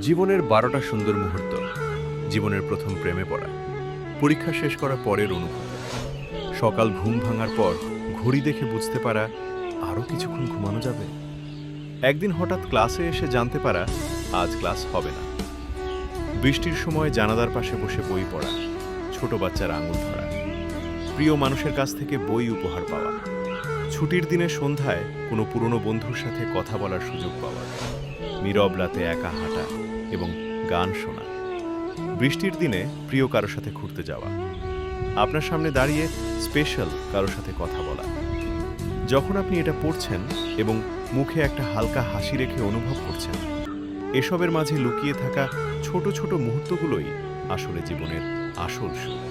জীবনের ১২টা সুন্দর মুহূর্ত, জীবনের প্রথম প্রেমে পড়া, পরীক্ষা শেষ করার পরের অনুভূতি, সকাল ঘুম ভাঙার পর ঘড়ি দেখে বুঝতে পারা আরও কিছুক্ষণ ঘুমানো যাবে, একদিন হঠাৎ ক্লাসে এসে জানতে পারা আজ ক্লাস হবে না, বৃষ্টির সময় জানালার পাশে বসে বই পড়া, ছোট বাচ্চার আঙুল ধরা, প্রিয় মানুষের কাছ থেকে বই উপহার পাওয়া, ছুটির দিনে সন্ধ্যায় কোনো পুরনো বন্ধুর সাথে কথা বলার সুযোগ পাওয়া, নীরব রাতে একা হাঁটা এবং গান শোনা, বৃষ্টির দিনে প্রিয় কারোর সাথে ঘুরতে যাওয়া, আপনার সামনে দাঁড়িয়ে স্পেশাল কারোর সাথে কথা বলা। যখন আপনি এটা পড়ছেন এবং মুখে একটা হালকা হাসি রেখে অনুভব করছেন, এসবের মাঝে লুকিয়ে থাকা ছোট ছোট মুহূর্তগুলোই আসলে জীবনের আসল সুখ।